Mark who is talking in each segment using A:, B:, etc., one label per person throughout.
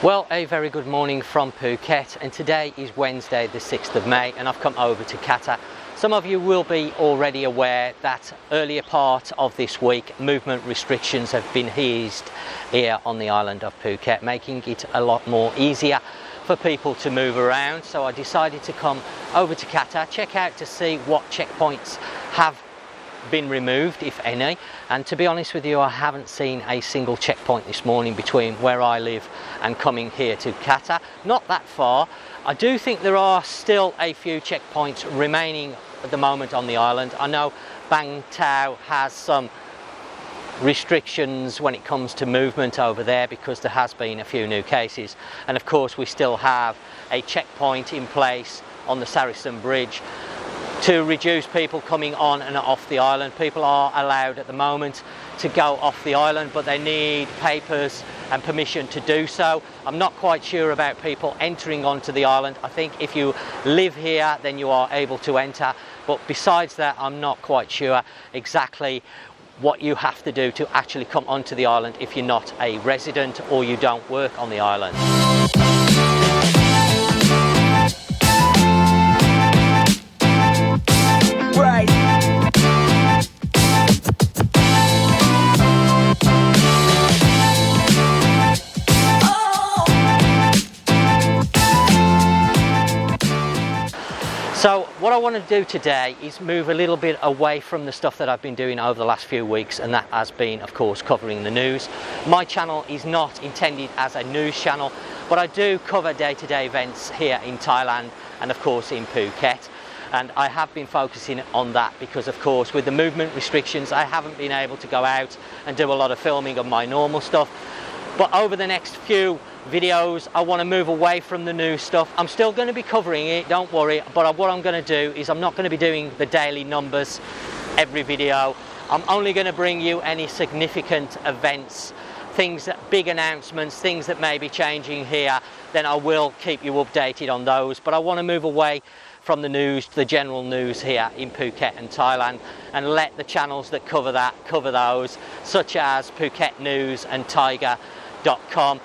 A: Well, a very good morning from Phuket, and today is Wednesday the 6th of May and I've come over to Kata. Some of you will be already aware that earlier part of this week movement restrictions have been eased here on the island of Phuket, making it a lot more easier for people to move around. So I decided to come over to Kata, check out to see what checkpoints have been removed, if any, and to be honest with you, I haven't seen a single checkpoint this morning between where I live and coming here to Kata. Not that far. I do think there are still a few checkpoints remaining at the moment on the island. I know Bang Tao has some restrictions when it comes to movement over there because there has been a few new cases, and of course we still have a checkpoint in place on the Saracen Bridge to reduce people coming on and off the island. People are allowed at the moment to go off the island, but they need papers and permission to do so. I'm not quite sure about people entering onto the island. I think if you live here then you are able to enter, but besides that I'm not quite sure exactly what you have to do to actually come onto the island if you're not a resident or you don't work on the island. Right. So what I want to do today is move a little bit away from the stuff that I've been doing over the last few weeks, and that has been of course covering the news. My channel is not intended as a news channel, but I do cover day-to-day events here in Thailand and of course in Phuket. And I have been focusing on that because of course with the movement restrictions I haven't been able to go out and do a lot of filming of my normal stuff. But over the next few videos I want to move away from the new stuff. I'm still going to be covering it, don't worry, but what I'm going to do is I'm not going to be doing the daily numbers every video. I'm only going to bring you any significant events, things that big announcements, things that may be changing here, then I will keep you updated on those. But I want to move away from the news, the general news here in Phuket and Thailand, and let the channels that cover that cover those, such as Phuket News and Tiger.com.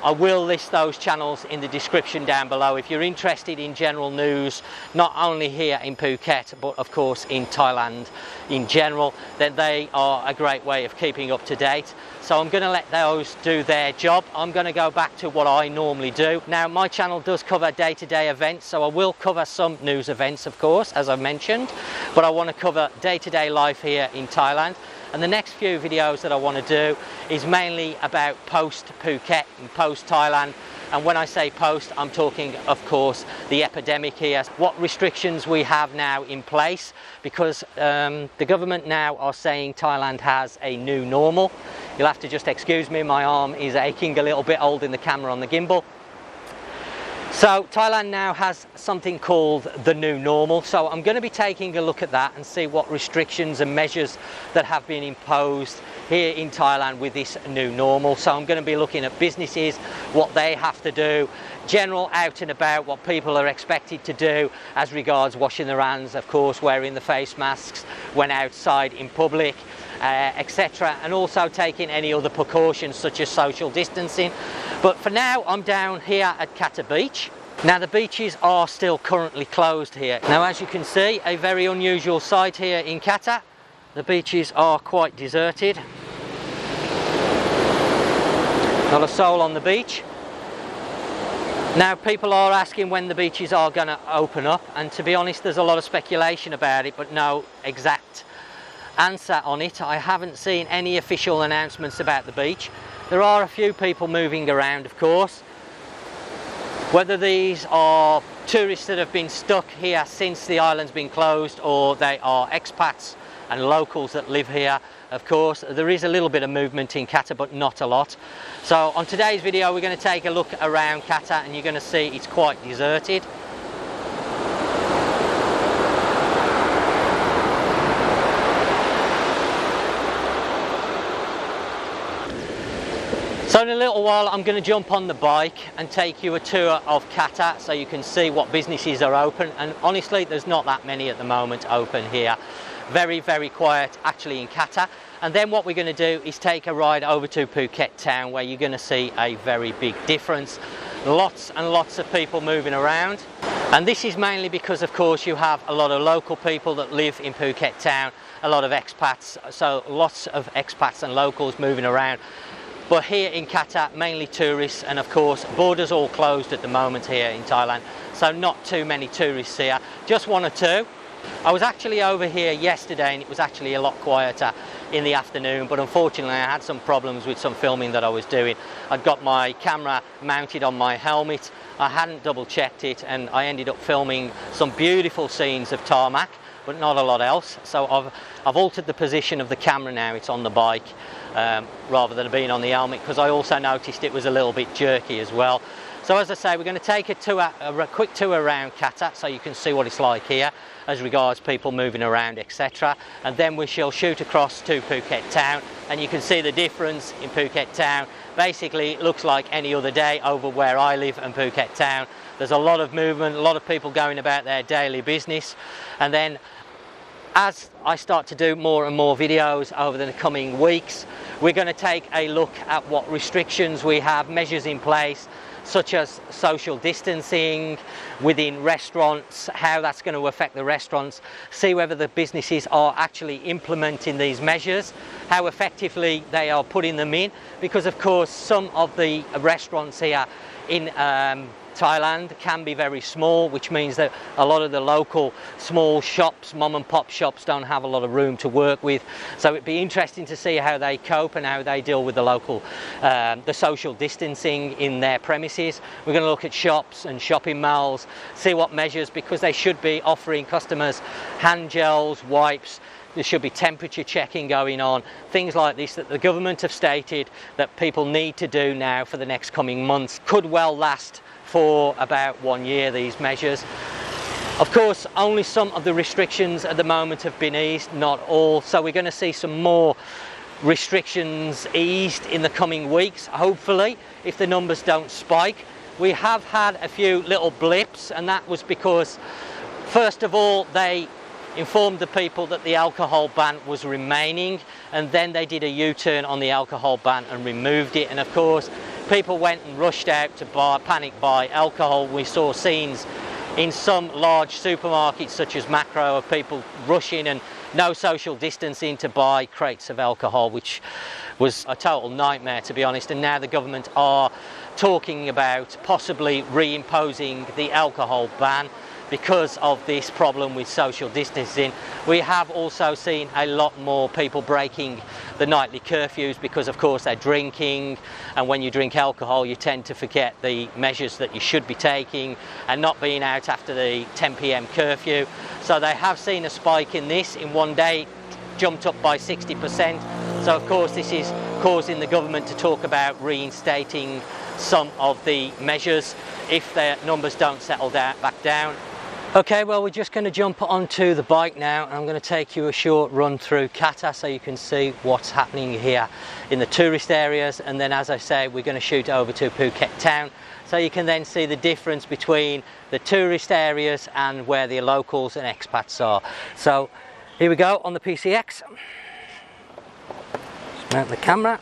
A: I will list those channels in the description down below if you're interested in general news, not only here in Phuket but of course in Thailand in general. Then they are a great way of keeping up to date. So I'm going to let those do their job. I'm going to go back to what I normally do. Now my channel does cover day-to-day events, so I will cover some news events of course as I mentioned, but I want to cover day-to-day life here in Thailand. And the next few videos that I want to do is mainly about post-Phuket and post-Thailand. And when I say post, I'm talking, of course, the epidemic here. What restrictions we have now in place, because the government now are saying Thailand has a new normal. You'll have to just excuse me, my arm is aching a little bit, holding the camera on the gimbal. So Thailand now has something called the new normal, so I'm going to be taking a look at that and see what restrictions and measures that have been imposed here in Thailand with this new normal. So I'm going to be looking at businesses, what they have to do, general out and about, what people are expected to do as regards washing their hands, of course, wearing the face masks when outside in public, etc., and also taking any other precautions such as social distancing. But for now I'm down here at Kata Beach. Now the beaches are still currently closed here. Now as you can see, a very unusual sight here in Kata. The beaches are quite deserted. Not a soul on the beach. Now people are asking when the beaches are going to open up, and to be honest there's a lot of speculation about it but no exact answer on it. I haven't seen any official announcements about the beach. There are a few people moving around of course. Whether these are tourists that have been stuck here since the island's been closed or they are expats and locals that live here, of course there is a little bit of movement in Kata but not a lot. So on today's video we're going to take a look around Kata and you're going to see it's quite deserted. So in a little while I'm going to jump on the bike and take you a tour of Kata so you can see what businesses are open, and honestly there's not that many at the moment open here. Very quiet actually in Kata. and then what we're going to do is take a ride over to Phuket Town, where you're going to see a very big difference. Lots and lots of people moving around, and this is mainly because of course you have a lot of local people that live in Phuket Town, a lot of expats, so lots of expats and locals moving around. But here in Kata, mainly tourists, and of course borders all closed at the moment here in Thailand, so not too many tourists here, just one or two. I was actually over here yesterday and it was actually a lot quieter in the afternoon, but unfortunately I had some problems with some filming that I was doing. I'd got my camera mounted on my helmet, I hadn't double checked it, and I ended up filming some beautiful scenes of tarmac, but not a lot else. So I've altered the position of the camera now, it's on the bike rather than being on the helmet, because I also noticed it was a little bit jerky as well. So as I say, we're going to take a quick tour around Kata so you can see what it's like here as regards people moving around, etc. And then we shall shoot across to Phuket Town, and you can see the difference in Phuket Town. Basically it looks like any other day over where I live in Phuket Town. There's a lot of movement, a lot of people going about their daily business. And then as I start to do more and more videos over the coming weeks, we're going to take a look at what restrictions we have, measures in place, such as social distancing within restaurants, how that's going to affect the restaurants, see whether the businesses are actually implementing these measures, how effectively they are putting them in, because of course some of the restaurants here in Thailand can be very small, which means that a lot of the local small shops, mom and pop shops, don't have a lot of room to work with. So it'd be interesting to see how they cope and how they deal with the local, the social distancing in their premises. We're going to look at shops and shopping malls, see what measures, because they should be offering customers hand gels, wipes. There should be temperature checking going on, things like this that the government have stated that people need to do now for the next coming months. Could well last for about 1 year, these measures. Of course, only some of the restrictions at the moment have been eased, not all. So we're going to see some more restrictions eased in the coming weeks, hopefully, if the numbers don't spike. We have had a few little blips, and that was because, first of all, they informed the people that the alcohol ban was remaining, and then they did a U-turn on the alcohol ban and removed it. And of course, people went and rushed out to panic buy alcohol. We saw scenes in some large supermarkets such as Macro of people rushing and no social distancing to buy crates of alcohol, which was a total nightmare, to be honest. And now the government are talking about possibly reimposing the alcohol ban because of this problem with social distancing. We have also seen a lot more people breaking the nightly curfews because of course they're drinking, and when you drink alcohol you tend to forget the measures that you should be taking and not being out after the 10 p.m. curfew. So they have seen a spike in this. In 1 day, jumped up by 60%. So of course this is causing the government to talk about reinstating some of the measures if their numbers don't settle back down. Okay, well, we're just going to jump onto the bike now, and I'm going to take you a short run through Kata so you can see what's happening here in the tourist areas, and then, as I say, we're going to shoot over to Phuket Town so you can then see the difference between the tourist areas and where the locals and expats are. So here we go on the PCX. Just mount the camera.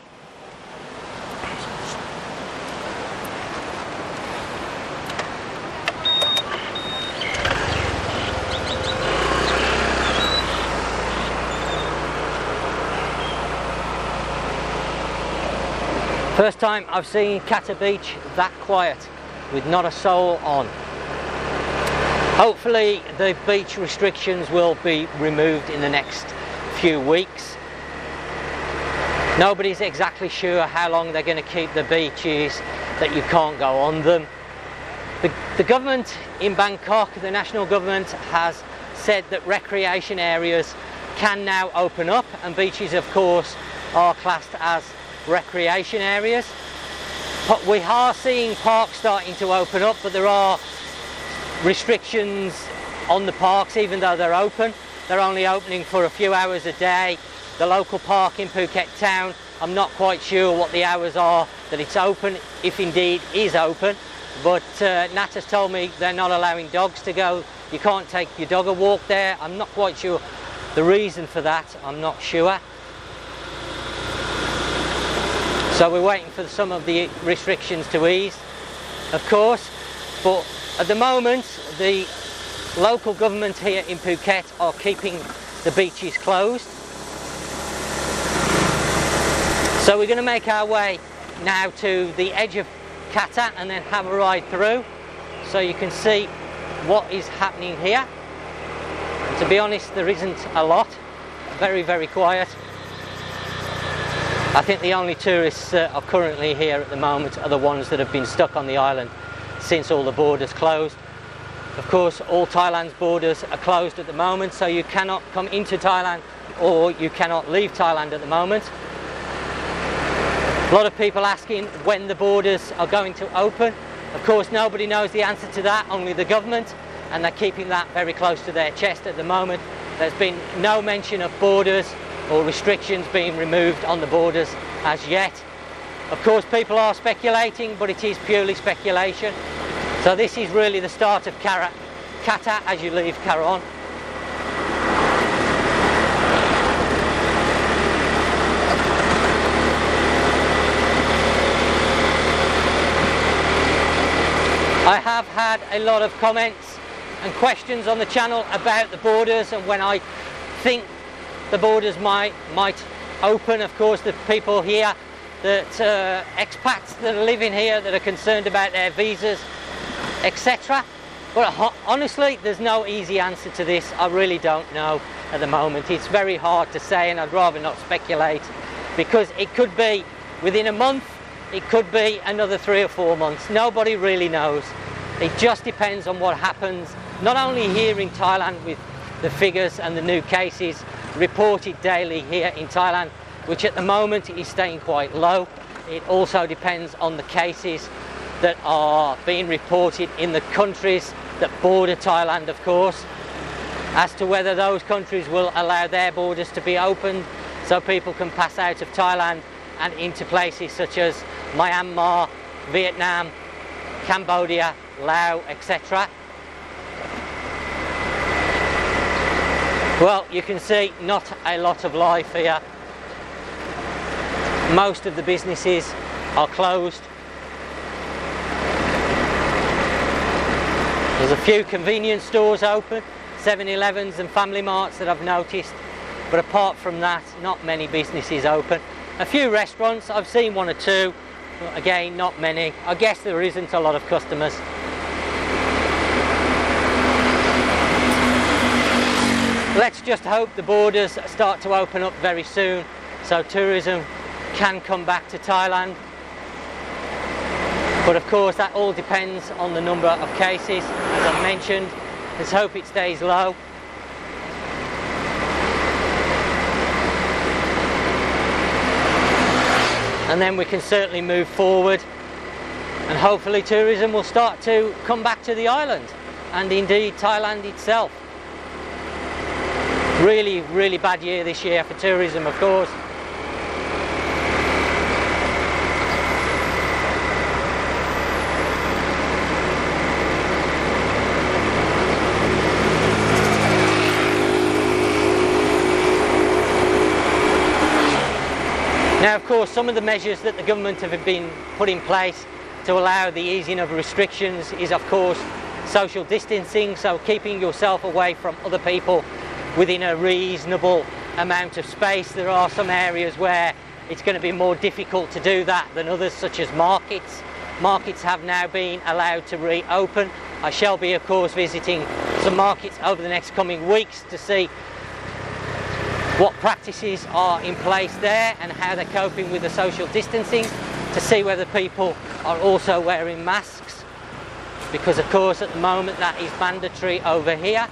A: First time I've seen Kata Beach that quiet, with not a soul on. Hopefully the beach restrictions will be removed in the next few weeks. Nobody's exactly sure how long they're going to keep the beaches that you can't go on them. The government in Bangkok, the national government, has said that recreation areas can now open up, and beaches of course are classed as recreation areas. But we are seeing parks starting to open up, but there are restrictions on the parks even though they're open. They're only opening for a few hours a day. The local park in Phuket Town, I'm not quite sure what the hours are that it's open, if indeed is open, but Nat has told me they're not allowing dogs to go. You can't take your dog a walk there. I'm not quite sure the reason for that, I'm not sure. So we're waiting for some of the restrictions to ease, of course, but at the moment the local government here in Phuket are keeping the beaches closed. So we're going to make our way now to the edge of Kata and then have a ride through so you can see what is happening here. And to be honest, there isn't a lot. Very, very quiet. I think the only tourists that are currently here at the moment are the ones that have been stuck on the island since all the borders closed. Of course, all Thailand's borders are closed at the moment, so you cannot come into Thailand or you cannot leave Thailand at the moment. A lot of people asking when the borders are going to open. Of course, nobody knows the answer to that, only the government, and they're keeping that very close to their chest at the moment. There's been no mention of borders or restrictions being removed on the borders as yet. Of course, people are speculating, but it is purely speculation. So this is really the start of Kata as you leave Karon. I have had a lot of comments and questions on the channel about the borders and when I think the borders might open. Of course, the people here, that expats that are living here that are concerned about their visas, etc. But honestly, there's no easy answer to this. I really don't know at the moment. It's very hard to say, and I'd rather not speculate, because it could be within a month, it could be another 3 or 4 months. Nobody really knows. It just depends on what happens, not only here in Thailand with the figures and the new cases reported daily here in Thailand, which at the moment is staying quite low. It also depends on the cases that are being reported in the countries that border Thailand, of course, as to whether those countries will allow their borders to be opened so people can pass out of Thailand and into places such as Myanmar, Vietnam, Cambodia, Laos, etc. Well, you can see not a lot of life here. Most of the businesses are closed. There's a few convenience stores open, 7-Elevens and Family Marts that I've noticed, but apart from that, not many businesses open. A few restaurants, I've seen 1 or 2, but again, not many. I guess there isn't a lot of customers. Let's just hope the borders start to open up very soon so tourism can come back to Thailand. But of course, that all depends on the number of cases. As I've mentioned, let's hope it stays low. And then we can certainly move forward, and hopefully tourism will start to come back to the island, and indeed Thailand itself. Really, really bad year this year for tourism, of course. Now, of course, some of the measures that the government have been put in place to allow the easing of restrictions is, of course, social distancing, so keeping yourself away from other people within a reasonable amount of space. There are some areas where it's going to be more difficult to do that than others, such as markets. Markets have now been allowed to reopen. I shall be, of course, visiting some markets over the next coming weeks to see what practices are in place there and how they're coping with the social distancing, to see whether people are also wearing masks, because of course at the moment that is mandatory over here.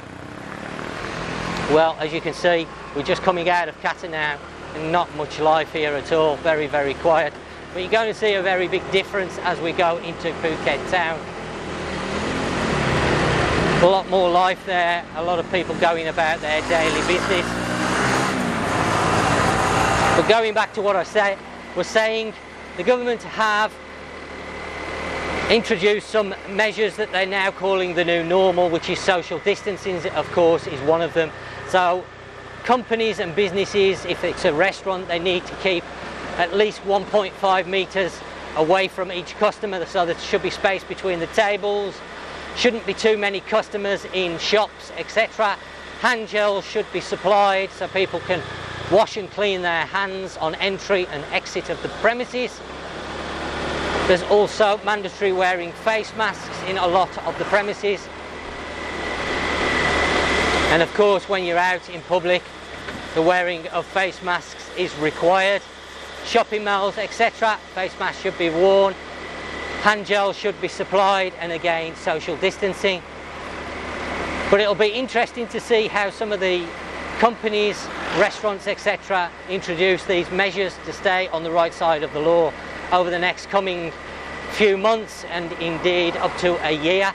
A: Well, as you can see, we're just coming out of Kata now, and not much life here at all. Very, very quiet. But you're going to see a very big difference as we go into Phuket Town. A lot more life there, a lot of people going about their daily business. But going back to what I was saying, the government have introduced some measures that they're now calling the new normal, which is social distancing, of course, is one of them. So companies and businesses, if it's a restaurant, they need to keep at least 1.5 meters away from each customer, so there should be space between the tables. Shouldn't be too many customers in shops, etc. Hand gels should be supplied so people can wash and clean their hands on entry and exit of the premises. There's also mandatory wearing face masks in a lot of the premises. And of course, when you're out in public, the wearing of face masks is required. Shopping malls, etc., face masks should be worn. Hand gel should be supplied, and again, social distancing. But it'll be interesting to see how some of the companies, restaurants, etc., introduce these measures to stay on the right side of the law over the next coming few months, and indeed up to a year.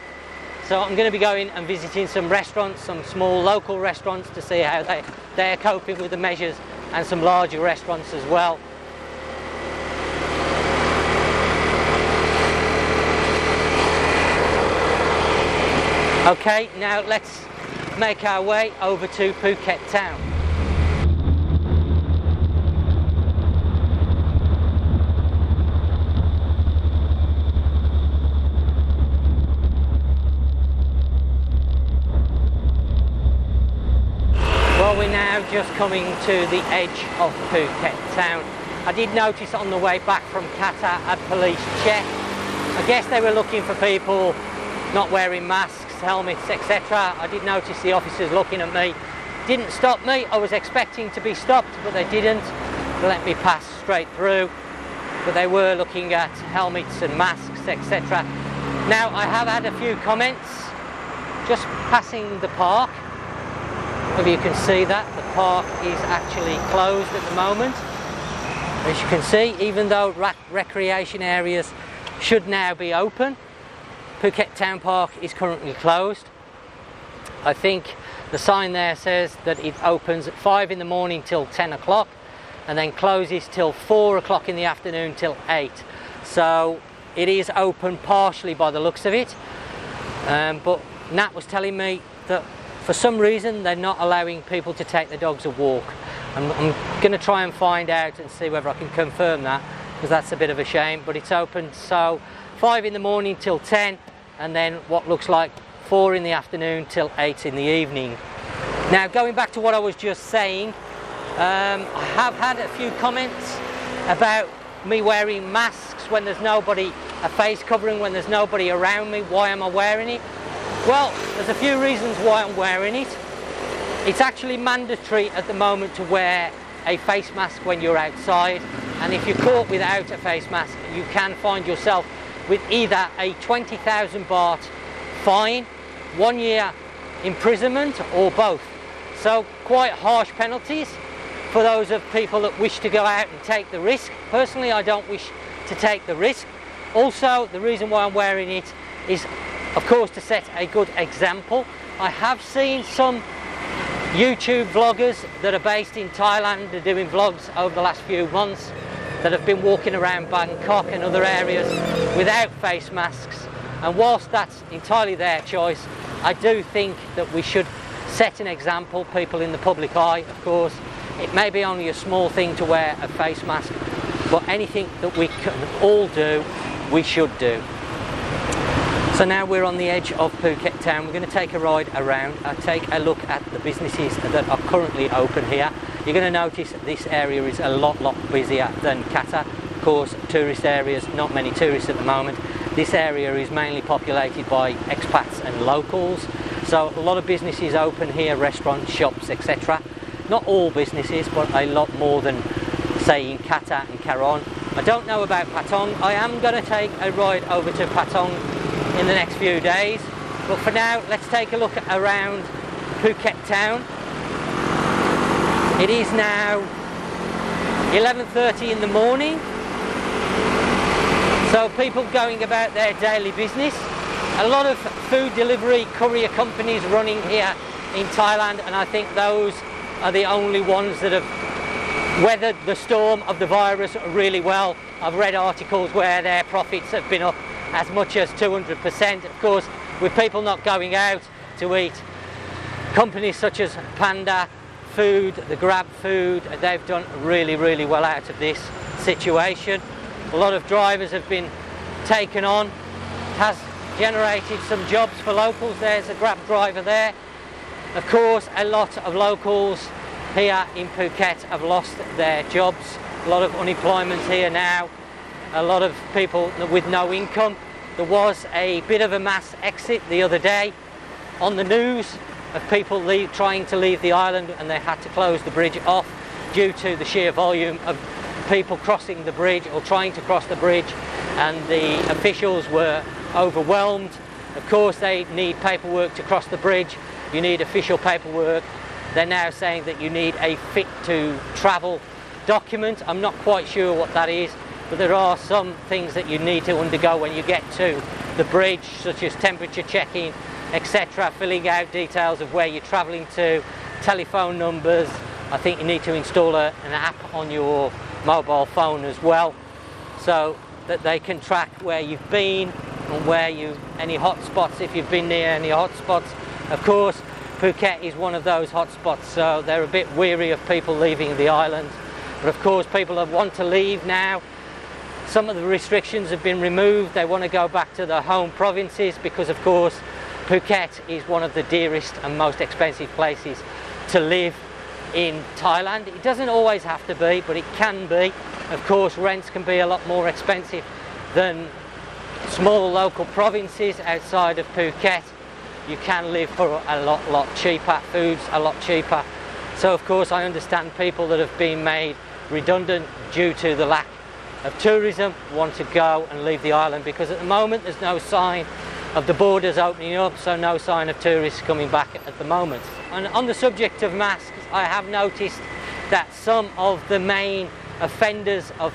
A: So I'm going to be going and visiting some restaurants, some small local restaurants, to see how they're coping with the measures, and some larger restaurants as well. Okay, now let's make our way over to Phuket Town. Well, we're now just coming to the edge of Phuket Town. I did notice on the way back from Kata a police check. I guess they were looking for people not wearing masks, helmets, etc. I did notice the officers looking at me. Didn't stop me. I was expecting to be stopped, but they didn't. They let me pass straight through. But they were looking at helmets and masks, etc. Now, I have had a few comments just passing the park. Maybe you can see that the park is actually closed at the moment. As you can see, even though recreation areas should now be open, Phuket Town Park is currently closed. I think the sign there says that it opens at 5 in the morning till 10 o'clock and then closes till 4 o'clock in the afternoon till 8. So it is open partially by the looks of it. But Nat was telling me that for some reason they're not allowing people to take their dogs a walk. I'm going to try and find out and see whether I can confirm that, because that's a bit of a shame. But it's open so 5 in the morning till 10, and then what looks like 4 in the afternoon till 8 in the evening. Now, going back to what I was just saying, I have had a few comments about me wearing masks when there's nobody, a face covering when there's nobody around me. Why am I wearing it? Well, there's a few reasons why I'm wearing it. It's actually mandatory at the moment to wear a face mask when you're outside, and if you're caught without a face mask, you can find yourself with either a 20,000 baht fine, 1 year imprisonment, or both. So quite harsh penalties for those of people that wish to go out and take the risk. Personally, I don't wish to take the risk. Also, the reason why I'm wearing it is, of course, to set a good example. I have seen some YouTube vloggers that are based in Thailand, are doing vlogs over the last few months, that have been walking around Bangkok and other areas without face masks. And whilst that's entirely their choice, I do think that we should set an example, people in the public eye, of course. It may be only a small thing to wear a face mask, but anything that we can all do, we should do. So now we're on the edge of Phuket Town. We're going to take a ride around and take a look at the businesses that are currently open here. You're going to notice this area is a lot busier than Kata. Of course, tourist areas, not many tourists at the moment. This area is mainly populated by expats and locals. So a lot of businesses open here, restaurants, shops, etc. Not all businesses, but a lot more than, say, in Kata and Karon. I don't know about Patong. I am going to take a ride over to Patong in the next few days, but for now let's take a look around Phuket Town. It is now 11:30 in the morning, so people going about their daily business. A lot of food delivery courier companies running here in Thailand, and I think those are the only ones that have weathered the storm of the virus really well. I've read articles where their profits have been up as much as 200%. Of course, with people not going out to eat, companies such as Panda Food, the Grab Food, they've done really well out of this. situation. A lot of drivers have been taken on. Has generated some jobs for locals. There's a Grab driver there. Of course, a lot of locals here in Phuket have lost their jobs. A lot of unemployment here now. A lot of people with no income. There was a bit of a mass exit the other day on the news of people trying to leave the island, and they had to close the bridge off due to the sheer volume of people crossing the bridge or trying to cross the bridge, and the officials were overwhelmed. Of course, they need paperwork to cross the bridge. You need official paperwork. They're now saying that you need a fit to travel document. I'm not quite sure what that is, but there are some things that you need to undergo when you get to the bridge, such as temperature checking, etc., filling out details of where you're travelling to, telephone numbers. I think you need to install an app on your mobile phone as well, so that they can track where you've been and where any hotspots, if you've been near any hotspots. Of course, Phuket is one of those hotspots, so they're a bit weary of people leaving the island. But of course, people want to leave now. Some of the restrictions have been removed. They want to go back to their home provinces because, of course, Phuket is one of the dearest and most expensive places to live in Thailand. It doesn't always have to be, but it can be. Of course, rents can be a lot more expensive than small local provinces outside of Phuket. You can live for a lot cheaper, food's a lot cheaper. So of course I understand people that have been made redundant due to the lack of tourism want to go and leave the island, because at the moment there's no sign of the borders opening up, so no sign of tourists coming back at the moment. And on the subject of masks, I have noticed that some of the main offenders of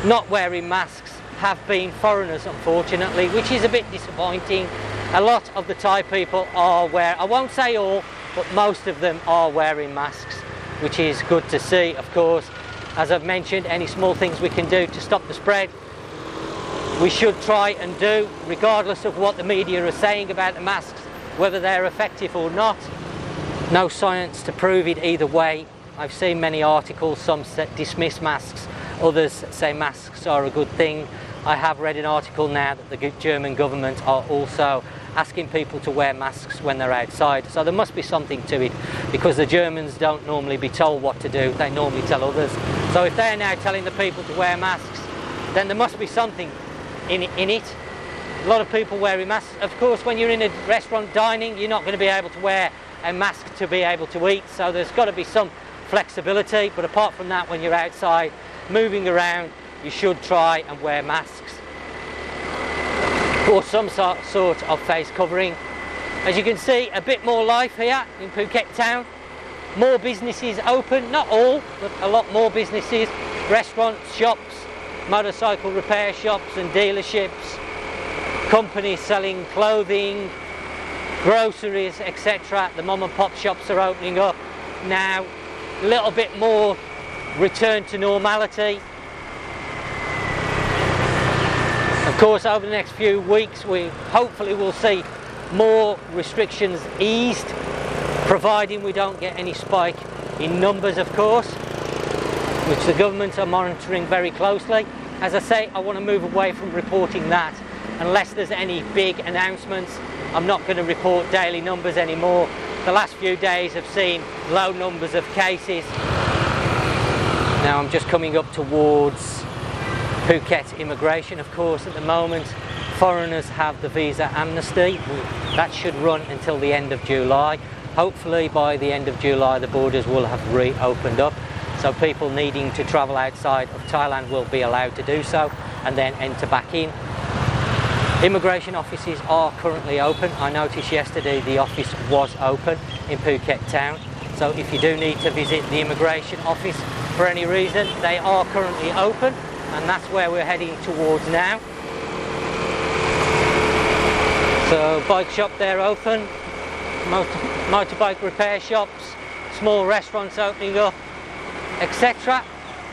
A: not wearing masks have been foreigners, unfortunately, which is a bit disappointing. A lot of the Thai people are I won't say all, but most of them are wearing masks, which is good to see. Of course, as I've mentioned, any small things we can do to stop the spread, we should try and do, regardless of what the media are saying about the masks, whether they're effective or not. No science to prove it either way. I've seen many articles, some dismiss masks, others say masks are a good thing. I have read an article now that the German government are also asking people to wear masks when they're outside. So there must be something to it, because the Germans don't normally be told what to do, they normally tell others. So if they're now telling the people to wear masks, then there must be something in it. A lot of people wearing masks. Of course, when you're in a restaurant dining, you're not going to be able to wear a mask to be able to eat, so there's got to be some flexibility. But apart from that, when you're outside moving around, you should try and wear masks or some sort of face covering. As you can see, a bit more life here in Phuket Town. More businesses open, not all, but a lot more businesses. Restaurants, shops, motorcycle repair shops and dealerships, companies selling clothing, groceries, etc. The mom and pop shops are opening up now. A little bit more return to normality. Of course, over the next few weeks we hopefully will see more restrictions eased, providing we don't get any spike in numbers, of course, which the government are monitoring very closely. As I say, I want to move away from reporting that. Unless there's any big announcements, I'm not going to report daily numbers anymore. The last few days have seen low numbers of cases. Now I'm just coming up towards Phuket immigration. Of course, at the moment foreigners have the visa amnesty. That should run until the end of July. Hopefully by the end of July the borders will have reopened up, so people needing to travel outside of Thailand will be allowed to do so and then enter back in. Immigration offices are currently open. I noticed yesterday the office was open in Phuket Town, so if you do need to visit the immigration office for any reason, they are currently open, and that's where we're heading towards now. So bike shop there open, motorbike repair shops, small restaurants opening up, etc.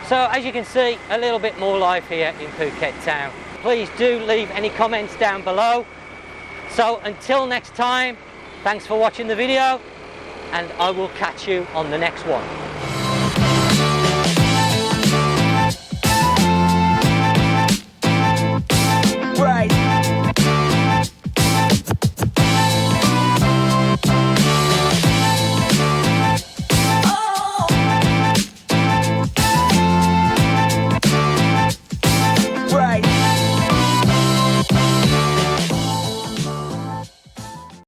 A: So as you can see, a little bit more life here in Phuket Town. Please do leave any comments down below. So until next time, thanks for watching the video, and I will catch you on the next one.